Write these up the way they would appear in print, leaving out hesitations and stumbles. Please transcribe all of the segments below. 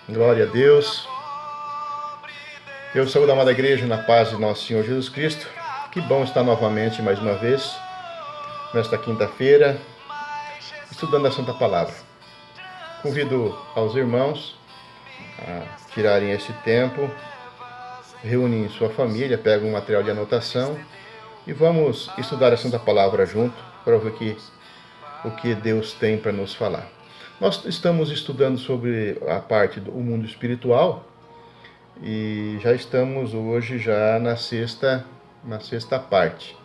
Glória a Deus. Eu sou da amada igreja na paz de nosso Senhor Jesus Cristo. Que bom estar novamente mais uma vez nesta quinta-feira estudando a Santa Palavra. Convido aos irmãos a tirarem esse tempo, reúnem sua família, pegam um material de anotação e vamos estudar a Santa Palavra junto para ver o que Deus tem para nos falar. Nós estamos estudando sobre a parte do mundo espiritual e já estamos hoje na sexta parte.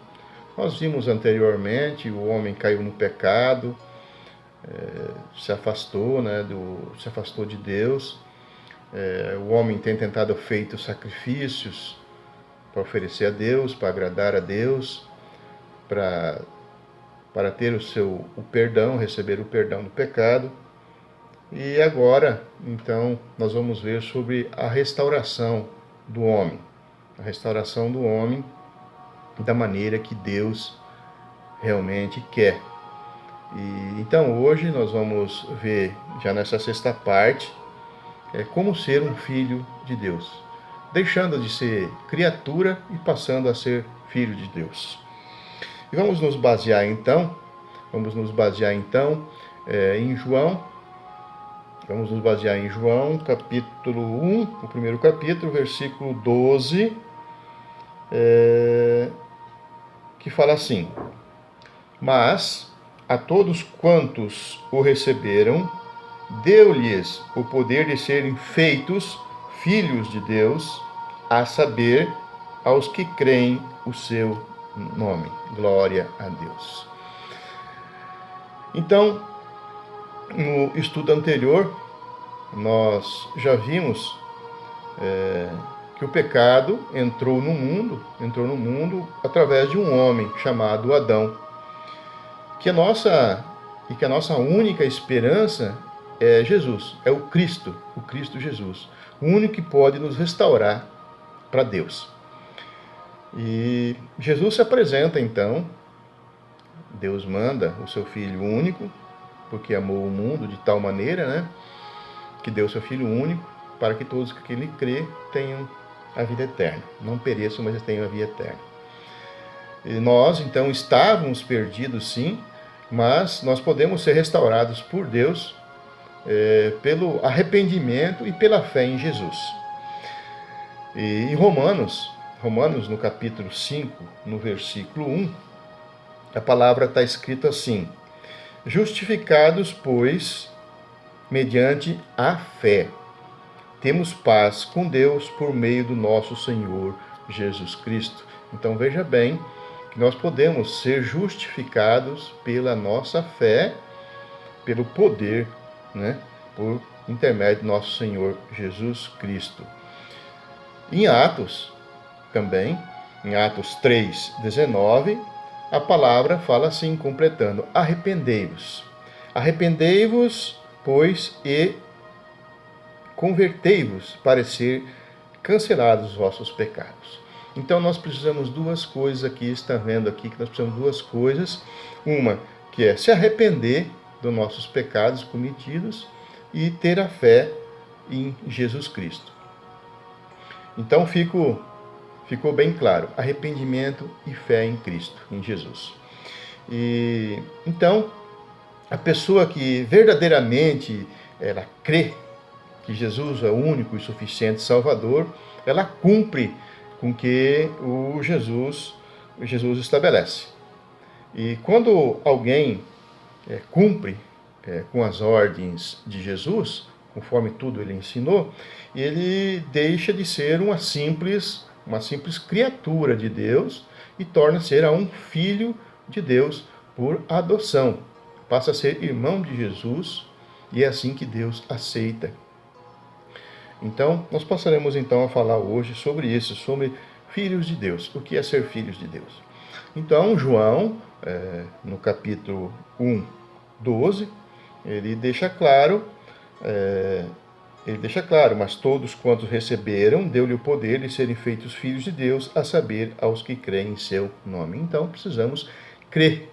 Nós vimos anteriormente, o homem caiu no pecado, se afastou de Deus. O homem tem tentado feito sacrifícios para oferecer a Deus, para agradar a Deus, para ter o perdão, receber o perdão do pecado. E agora, então, nós vamos ver sobre a restauração do homem. A restauração do homem da maneira que Deus realmente quer. E então hoje nós vamos ver, já nessa sexta parte, como ser um filho de Deus. Deixando de ser criatura e passando a ser filho de Deus. E vamos nos basear então em João. Vamos nos basear em João, capítulo 1, o primeiro capítulo, versículo 12, que fala assim: Mas a todos quantos o receberam, deu-lhes o poder de serem feitos filhos de Deus, a saber, aos que creem o seu nome. Glória a Deus. Então, no estudo anterior, nós já vimos que o pecado entrou no mundo através de um homem chamado Adão. Que a nossa única esperança é Jesus, é o Cristo Jesus, o único que pode nos restaurar para Deus. E Jesus se apresenta então, Deus manda o seu Filho único, porque amou o mundo de tal maneira, que deu o seu Filho único, para que todos que nele crê tenham a vida eterna. Não pereçam, mas tenham a vida eterna. E nós, então, estávamos perdidos, sim, mas nós podemos ser restaurados por Deus pelo arrependimento e pela fé em Jesus. E em Romanos, no capítulo 5, no versículo 1, a palavra está escrita assim: Justificados, pois, mediante a fé, temos paz com Deus por meio do nosso Senhor Jesus Cristo. Então veja bem que nós podemos ser justificados pela nossa fé, pelo poder, por intermédio do nosso Senhor Jesus Cristo. Em Atos, também, em Atos 3:19, a palavra fala assim, completando: Arrependei-vos. Arrependei-vos, pois, e convertei-vos para ser cancelados os vossos pecados. Então nós precisamos duas coisas aqui, está vendo aqui que nós precisamos duas coisas. Uma que é se arrepender dos nossos pecados cometidos e ter a fé em Jesus Cristo. Então ficou bem claro, arrependimento e fé em Cristo, em Jesus. E então a pessoa que verdadeiramente ela crê que Jesus é o único e suficiente Salvador, ela cumpre com o que o Jesus estabelece. E quando alguém cumpre com as ordens de Jesus, conforme tudo ele ensinou, ele deixa de ser uma simples criatura de Deus e torna-se um filho de Deus por adoção. Passa a ser irmão de Jesus e é assim que Deus aceita. Então, nós passaremos então a falar hoje sobre isso, sobre filhos de Deus. O que é ser filhos de Deus? Então, João, no capítulo 1, 12, ele deixa claro, mas todos quantos receberam, deu-lhe o poder de serem feitos filhos de Deus, a saber, aos que creem em seu nome. Então, precisamos crer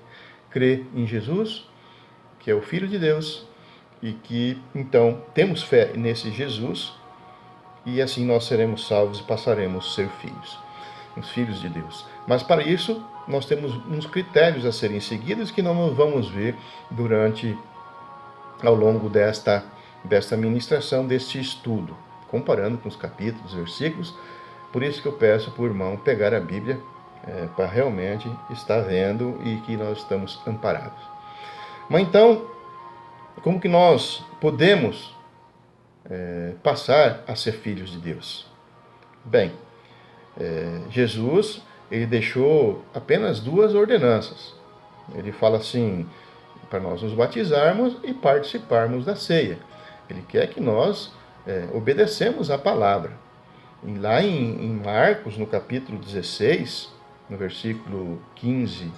em Jesus, que é o Filho de Deus, e que, então, temos fé nesse Jesus, e assim nós seremos salvos e passaremos a ser filhos, os filhos de Deus. Mas para isso, nós temos uns critérios a serem seguidos que nós vamos ver ao longo desta ministração, deste estudo, comparando com os capítulos, versículos. Por isso que eu peço para o irmão pegar a Bíblia, para realmente estar vendo e que nós estamos amparados. Mas então, como que nós podemos passar a ser filhos de Deus? Bem, Jesus, ele deixou apenas 2 ordenanças. Ele fala assim, para nós nos batizarmos e participarmos da ceia. Ele quer que nós obedecemos a palavra. E lá em Marcos, no capítulo 16, no versículo 15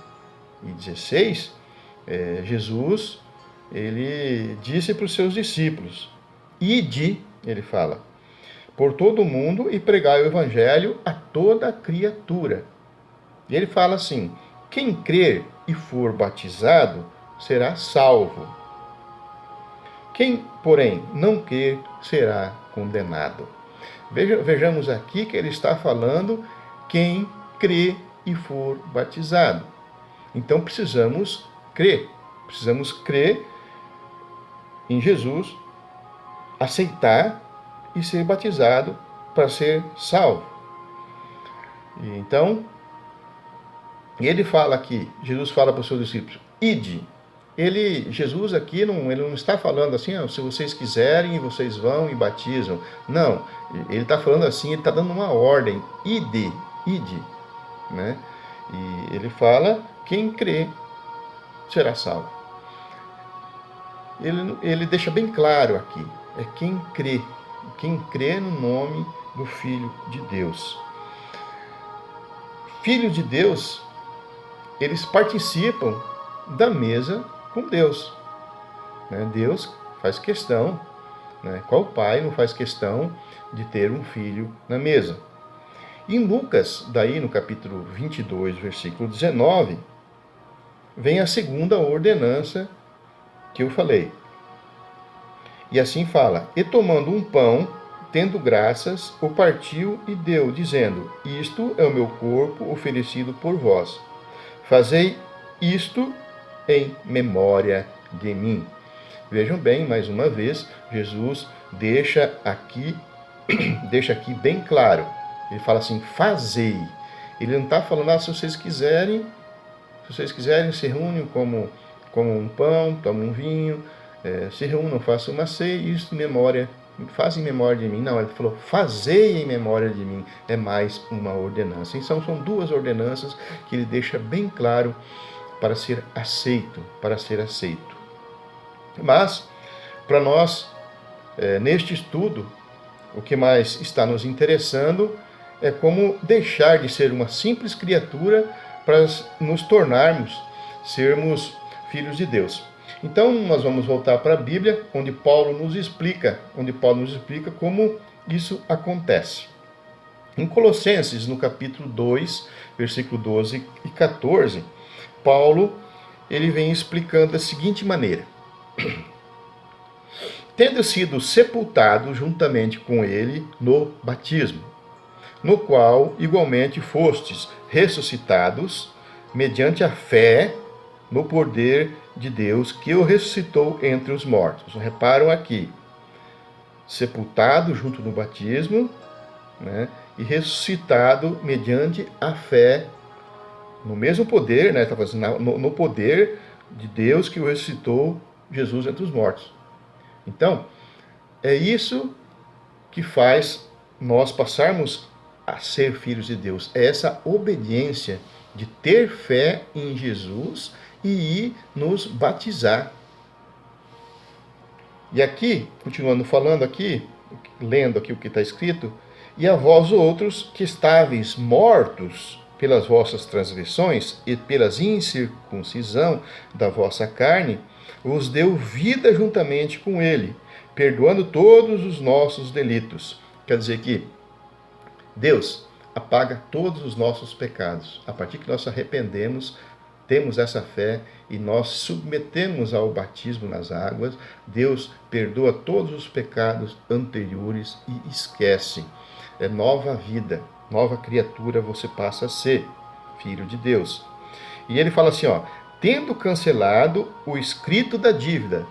e 16, Jesus, ele disse para os seus discípulos, ide, ele fala, por todo o mundo e pregai o evangelho a toda criatura. E ele fala assim, quem crer e for batizado será salvo. Quem, porém, não crer será condenado. Vejamos aqui que ele está falando quem crê e for batizado. Então precisamos crer em Jesus, aceitar e ser batizado para ser salvo. E então, ele fala aqui, Jesus fala para os seus discípulos, ide. Jesus aqui, ele não está falando assim, se vocês quiserem, vocês vão e batizam. Não, ele está falando assim, ele está dando uma ordem, ide, né? E ele fala, quem crê será salvo. Ele deixa bem claro aqui, é quem crê no nome do Filho de Deus. Filhos de Deus, eles participam da mesa com Deus. Deus faz questão, qual pai não faz questão de ter um filho na mesa? Em Lucas, daí no capítulo 22, versículo 19, vem a segunda ordenança que eu falei. E assim fala, e tomando um pão, tendo graças, o partiu e deu, dizendo, isto é o meu corpo oferecido por vós. Fazei isto em memória de mim. Vejam bem, mais uma vez, Jesus deixa aqui bem claro. Ele fala assim, fazei. Ele não está falando, se vocês quiserem se reúnem como um pão, tomam um vinho, se reúnam, façam uma ceia, isso fazem em memória de mim. Não, ele falou, fazei em memória de mim. É mais uma ordenança. Então são 2 ordenanças que ele deixa bem claro para ser aceito. Mas, para nós, neste estudo, o que mais está nos interessando é como deixar de ser uma simples criatura para nos sermos filhos de Deus. Então, nós vamos voltar para a Bíblia, onde Paulo nos explica como isso acontece. Em Colossenses, no capítulo 2, versículo 12 e 14, Paulo ele vem explicando da seguinte maneira. Tendo sido sepultado juntamente com ele no batismo, no qual igualmente fostes ressuscitados, mediante a fé no poder de Deus que o ressuscitou entre os mortos. Reparam aqui, sepultado junto no batismo, e ressuscitado mediante a fé no mesmo poder, está fazendo no poder de Deus que o ressuscitou Jesus entre os mortos. Então, é isso que faz nós passarmos a ser filhos de Deus. É essa obediência de ter fé em Jesus e ir nos batizar. E aqui, continuando falando aqui, lendo aqui o que está escrito, e a vós outros que estáveis mortos pelas vossas transgressões e pelas incircuncisão da vossa carne, os deu vida juntamente com ele, perdoando todos os nossos delitos. Quer dizer que Deus apaga todos os nossos pecados. A partir que nós arrependemos, temos essa fé e nós submetemos ao batismo nas águas, Deus perdoa todos os pecados anteriores e esquece. É nova vida, nova criatura você passa a ser, filho de Deus. E ele fala assim, ó, tendo cancelado o escrito da dívida.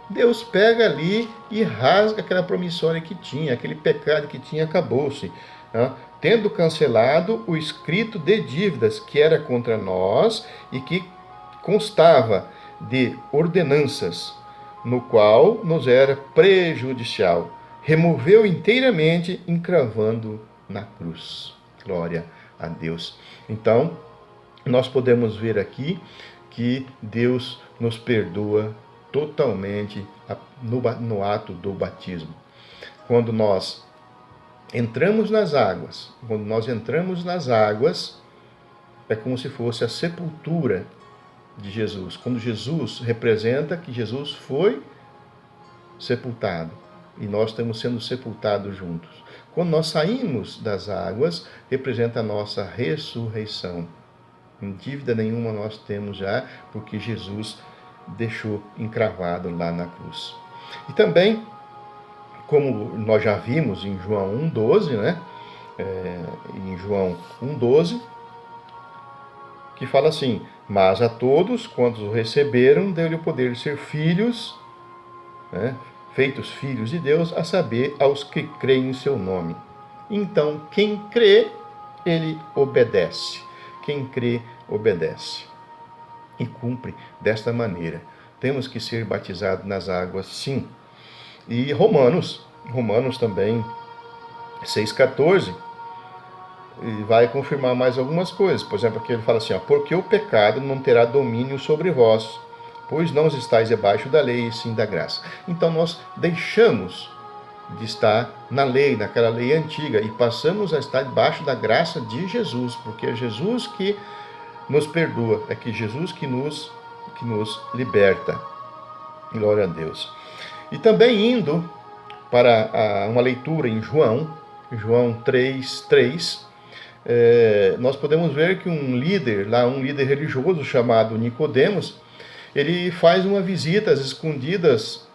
Deus pega ali e rasga aquela promissória que tinha, aquele pecado que tinha, acabou-se. Né? Tendo cancelado o escrito de dívidas que era contra nós e que constava de ordenanças, no qual nos era prejudicial. Removeu inteiramente, encravando na cruz. Glória a Deus. Então, nós podemos ver aqui que Deus nos perdoa totalmente no ato do batismo. Quando nós entramos nas águas, é como se fosse a sepultura de Jesus. Quando Jesus representa que Jesus foi sepultado e nós estamos sendo sepultados juntos. Quando nós saímos das águas, representa a nossa ressurreição. Dívida nenhuma nós temos já, porque Jesus deixou encravado lá na cruz. E também, como nós já vimos em João 1,12, né? Em João 1,12, que fala assim, mas a todos quantos o receberam, deu-lhe o poder de ser filhos, né? Feitos filhos de Deus, a saber, aos que creem em seu nome. Então, quem crê, ele obedece. Quem crê, obedece. E cumpre desta maneira. Temos que ser batizados nas águas, sim. E Romanos também, 6,14, vai confirmar mais algumas coisas. Por exemplo, aqui ele fala assim, ó, porque o pecado não terá domínio sobre vós, pois não estáis debaixo da lei, e sim da graça. Então nós deixamos de estar na lei, naquela lei antiga, e passamos a estar debaixo da graça de Jesus, porque é Jesus que nos perdoa, é que Jesus que nos liberta. Glória a Deus. E também indo para uma leitura em João 3:3, nós podemos ver que um líder religioso chamado Nicodemos, ele faz uma visita às escondidas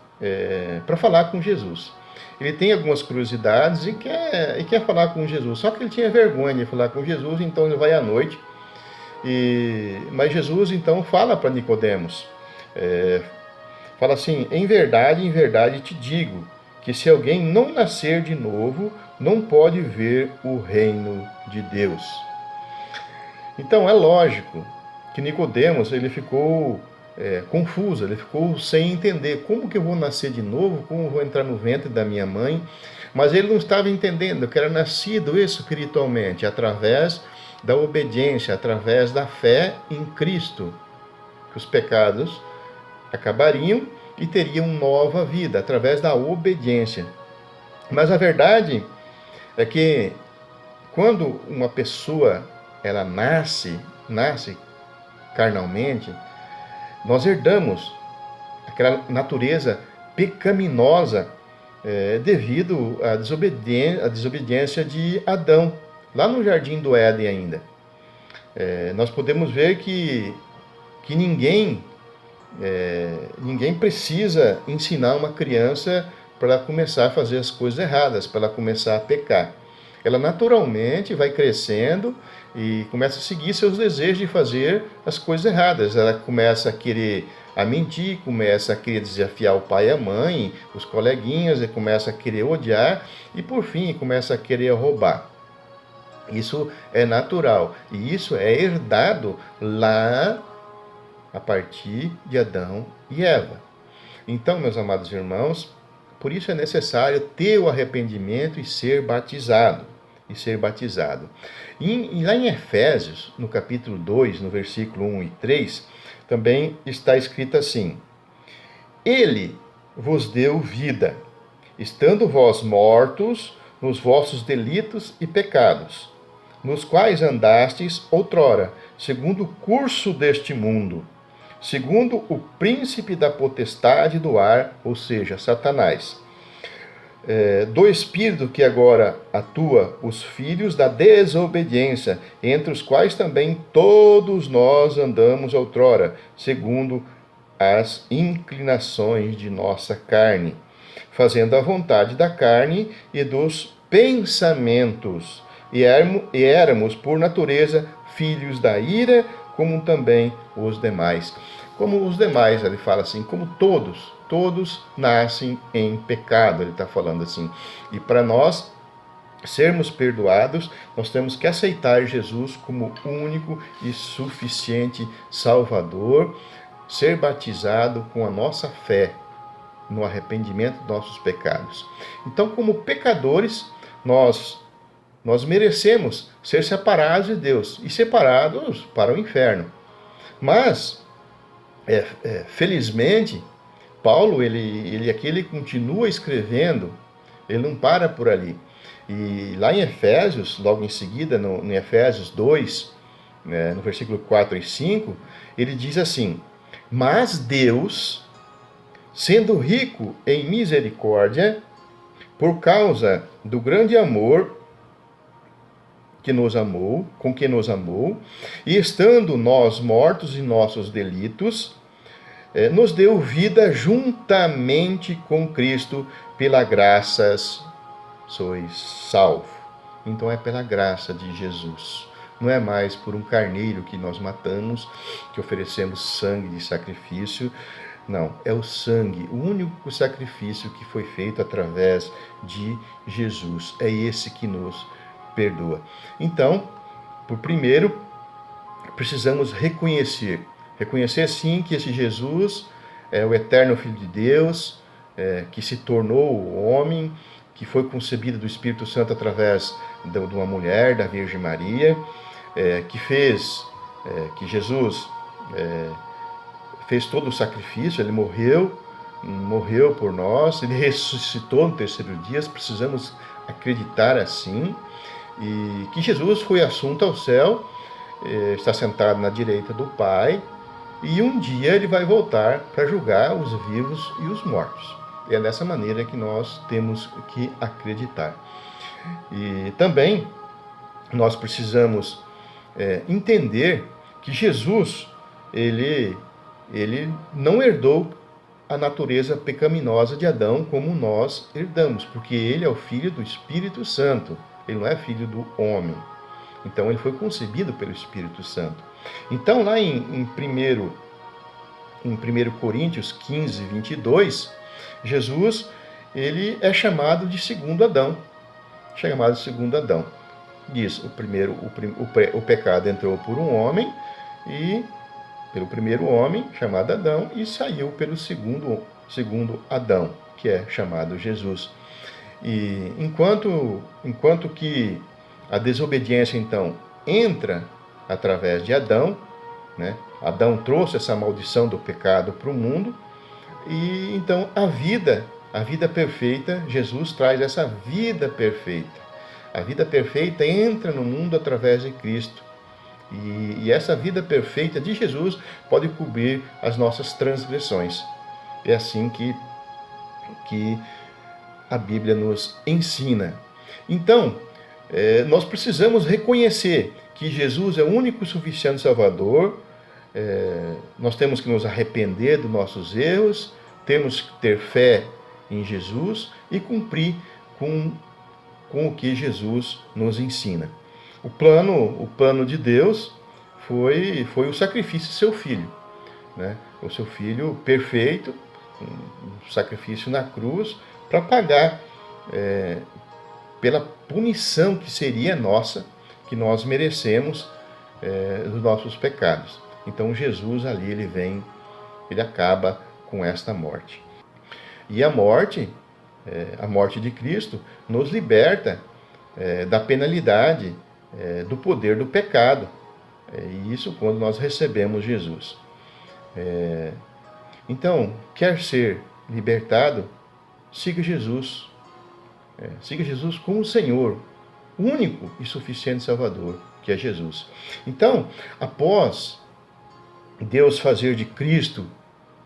para falar com Jesus. Ele tem algumas curiosidades e quer falar com Jesus, só que ele tinha vergonha de falar com Jesus, então ele vai à noite. Mas Jesus então fala para Nicodemos, fala assim, em verdade te digo, que se alguém não nascer de novo, não pode ver o reino de Deus. Então é lógico que Nicodemos ele ficou confuso, ele ficou sem entender como que eu vou nascer de novo, como eu vou entrar no ventre da minha mãe, mas ele não estava entendendo que era nascido espiritualmente, através da obediência, através da fé em Cristo, que os pecados acabariam e teriam nova vida, através da obediência. Mas a verdade é que quando uma pessoa ela nasce carnalmente, nós herdamos aquela natureza pecaminosa devido à desobediência de Adão, lá no Jardim do Éden ainda. Nós podemos ver que ninguém precisa ensinar uma criança para ela começar a fazer as coisas erradas, para ela começar a pecar. Ela naturalmente vai crescendo e começa a seguir seus desejos de fazer as coisas erradas. Ela começa a mentir, começa a querer desafiar o pai e a mãe, os coleguinhas, e começa a querer odiar e, por fim, começa a querer roubar. Isso é natural e isso é herdado lá a partir de Adão e Eva. Então, meus amados irmãos, por isso é necessário ter o arrependimento e ser batizado. E lá em Efésios, no capítulo 2, no versículo 1 e 3, também está escrito assim: Ele vos deu vida, estando vós mortos nos vossos delitos e pecados, nos quais andastes outrora, segundo o curso deste mundo, segundo o príncipe da potestade do ar, ou seja, Satanás, do Espírito que agora atua os filhos da desobediência, entre os quais também todos nós andamos outrora, segundo as inclinações de nossa carne, fazendo a vontade da carne e dos pensamentos, e éramos, por natureza, filhos da ira, como também os demais. Como os demais, ele fala assim, como todos nascem em pecado, ele está falando assim. E para nós sermos perdoados, nós temos que aceitar Jesus como único e suficiente Salvador, ser batizado com a nossa fé no arrependimento dos nossos pecados. Então, como pecadores, nós merecemos ser separados de Deus e separados para o inferno. Mas, felizmente, Paulo, ele aqui ele continua escrevendo, ele não para por ali. E lá em Efésios, logo em seguida, em Efésios 2, né, no versículo 4 e 5, ele diz assim: mas Deus, sendo rico em misericórdia, por causa do grande amor com que nos amou, e estando nós mortos em nossos delitos, nos deu vida juntamente com Cristo, pela graças sois salvo. Então é pela graça de Jesus. Não é mais por um carneiro que nós matamos, que oferecemos sangue de sacrifício. Não, é o sangue, o único sacrifício que foi feito através de Jesus. É esse que nos perdoa. Então, por primeiro, precisamos reconhecer sim que esse Jesus é o eterno Filho de Deus, que se tornou homem, que foi concebido do Espírito Santo através de uma mulher, da Virgem Maria, que Jesus fez todo o sacrifício, ele morreu por nós, ele ressuscitou no terceiro dia, precisamos acreditar assim, e que Jesus foi assunto ao céu, está sentado na direita do Pai, e um dia ele vai voltar para julgar os vivos e os mortos. E é dessa maneira que nós temos que acreditar. E também nós precisamos entender que Jesus, ele não herdou a natureza pecaminosa de Adão como nós herdamos, porque ele é o filho do Espírito Santo, ele não é filho do homem. Então ele foi concebido pelo Espírito Santo. Então lá em 1 Coríntios 15, 22, Jesus ele é chamado de segundo Adão. Diz, o pecado entrou por um homem, e pelo primeiro homem, chamado Adão, e saiu pelo segundo Adão, que é chamado Jesus. E enquanto que a desobediência, então, entra através de Adão, né? Adão trouxe essa maldição do pecado para o mundo, e então a vida perfeita, Jesus traz essa vida perfeita. A vida perfeita entra no mundo através de Cristo. E essa vida perfeita de Jesus pode cobrir as nossas transgressões. É assim que a Bíblia nos ensina. Então, nós precisamos reconhecer que Jesus é o único e suficiente Salvador. Nós temos que nos arrepender dos nossos erros, temos que ter fé em Jesus e cumprir com o que Jesus nos ensina. O plano de Deus foi o sacrifício de seu filho, né? O seu filho perfeito, um sacrifício na cruz, para pagar pela punição que seria nossa, que nós merecemos dos nossos pecados. Então Jesus ali, ele acaba com esta morte. E a morte de Cristo nos liberta da penalidade, do poder do pecado. E isso quando nós recebemos Jesus. Então, quer ser libertado, siga Jesus. Siga Jesus como o Senhor, único e suficiente Salvador, que é Jesus. Então, após Deus fazer de Cristo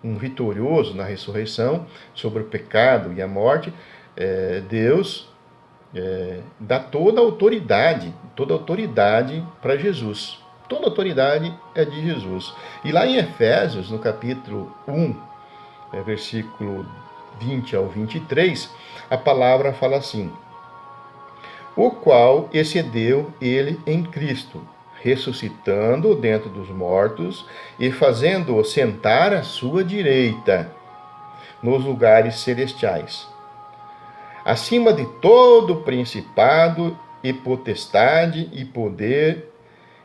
um vitorioso na ressurreição sobre o pecado e a morte, Deus dá toda a autoridade para Jesus. Toda a autoridade é de Jesus. E lá em Efésios, no capítulo 1, versículo 20 ao 23, a palavra fala assim: o qual excedeu ele em Cristo, ressuscitando-o dentro dos mortos e fazendo-o sentar à sua direita, nos lugares celestiais, acima de todo principado e potestade e poder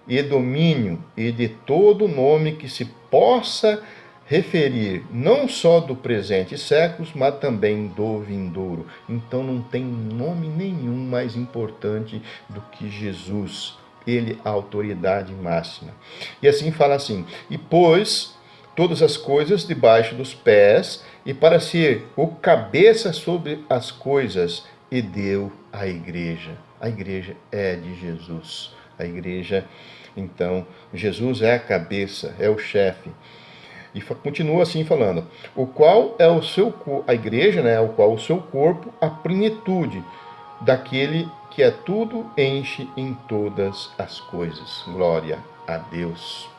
e domínio e de todo nome que se possa referir, não só do presente séculos, mas também do vindouro. Então não tem nome nenhum mais importante do que Jesus. Ele é a autoridade máxima. E assim fala assim: e pôs todas as coisas debaixo dos pés, e para ser o cabeça sobre as coisas, e deu à igreja. A igreja é de Jesus. A igreja, então, Jesus é a cabeça, é o chefe. E continua assim falando: o qual é a igreja, né, o qual o seu corpo, a plenitude daquele que é tudo, enche em todas as coisas. Glória a Deus.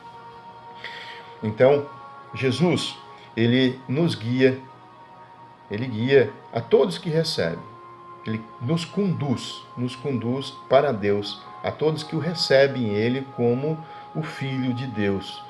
Então, Jesus, ele nos guia, ele guia a todos que recebem. Ele nos conduz para Deus, a todos que o recebem ele como o Filho de Deus,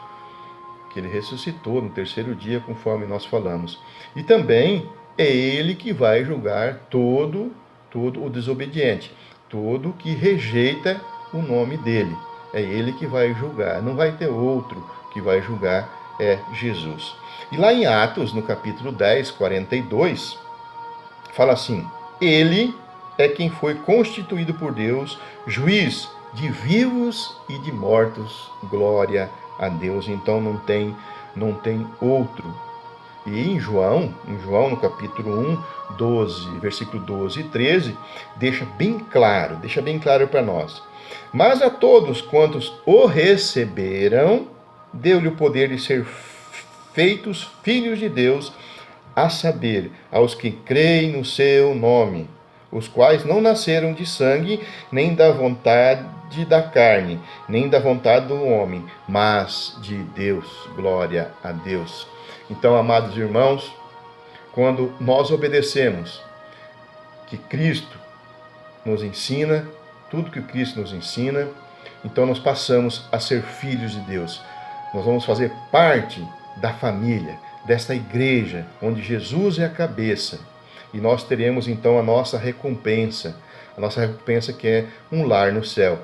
que ele ressuscitou no terceiro dia, conforme nós falamos. E também é ele que vai julgar todo o desobediente, todo que rejeita o nome dele. É ele que vai julgar, não vai ter outro que vai julgar, é Jesus. E lá em Atos, no capítulo 10, 42, fala assim: ele é quem foi constituído por Deus, juiz de vivos e de mortos. Glória a Deus. Então não tem outro. E em João, no capítulo 1, 12, versículo 12 e 13, deixa bem claro para nós: mas a todos quantos o receberam, deu-lhe o poder de ser feitos filhos de Deus, a saber, aos que creem no seu nome, os quais não nasceram de sangue, nem da vontade da carne, nem da vontade do homem, mas de Deus. Glória a Deus. Então, amados irmãos, quando nós obedecemos que Cristo nos ensina, tudo que Cristo nos ensina, então nós passamos a ser filhos de Deus. Nós vamos fazer parte da família, desta igreja, onde Jesus é a cabeça. E nós teremos então a nossa recompensa que é um lar no céu.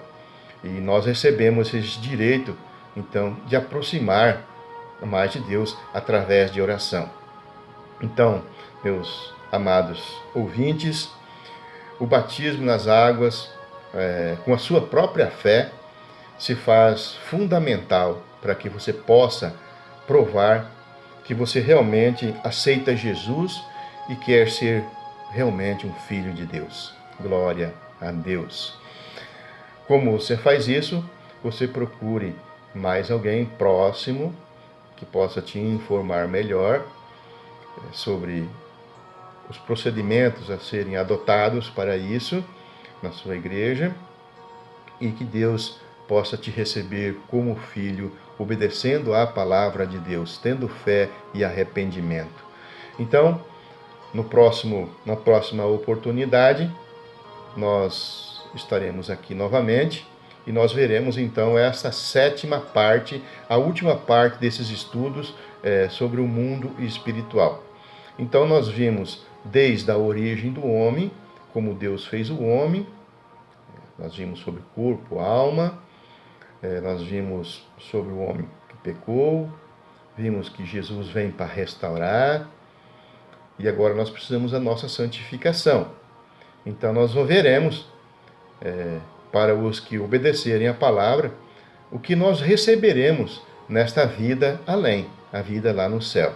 E nós recebemos esse direito, então, de aproximar mais de Deus através de oração. Então, meus amados ouvintes, o batismo nas águas, com a sua própria fé, se faz fundamental para que você possa provar que você realmente aceita Jesus e quer ser realmente um filho de Deus. Glória a Deus. Como você faz isso? Você procure mais alguém próximo que possa te informar melhor sobre os procedimentos a serem adotados para isso na sua igreja, e que Deus possa te receber como filho, obedecendo à palavra de Deus, tendo fé e arrependimento. Então, na próxima oportunidade, nós estaremos aqui novamente e nós veremos então essa sétima parte, a última parte desses estudos sobre o mundo espiritual. Então nós vimos desde a origem do homem, como Deus fez o homem, nós vimos sobre corpo, alma, nós vimos sobre o homem que pecou, vimos que Jesus vem para restaurar, e agora nós precisamos da nossa santificação. Então nós veremos, para os que obedecerem a palavra, o que nós receberemos nesta vida além, a vida lá no céu.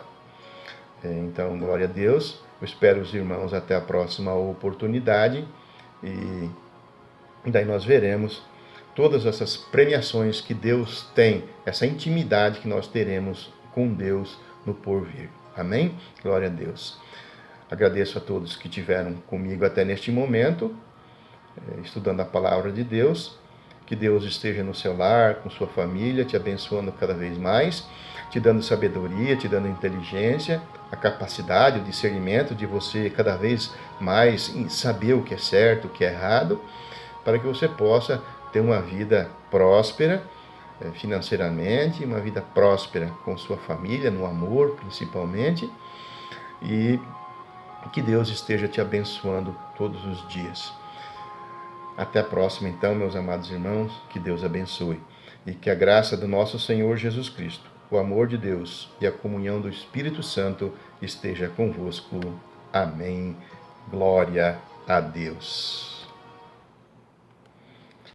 Então, glória a Deus. Eu espero os irmãos até a próxima oportunidade, e daí nós veremos todas essas premiações que Deus tem, essa intimidade que nós teremos com Deus no porvir. Amém? Glória a Deus. Agradeço a todos que estiveram comigo até neste momento, estudando a palavra de Deus. Que Deus esteja no seu lar, com sua família, te abençoando cada vez mais, te dando sabedoria, te dando inteligência, a capacidade, o discernimento de você cada vez mais saber o que é certo, o que é errado, para que você possa ter uma vida próspera financeiramente, uma vida próspera com sua família, no amor principalmente, e que Deus esteja te abençoando todos os dias. Até a próxima, então, meus amados irmãos, que Deus abençoe e que a graça do nosso Senhor Jesus Cristo, o amor de Deus e a comunhão do Espírito Santo esteja convosco. Amém. Glória a Deus.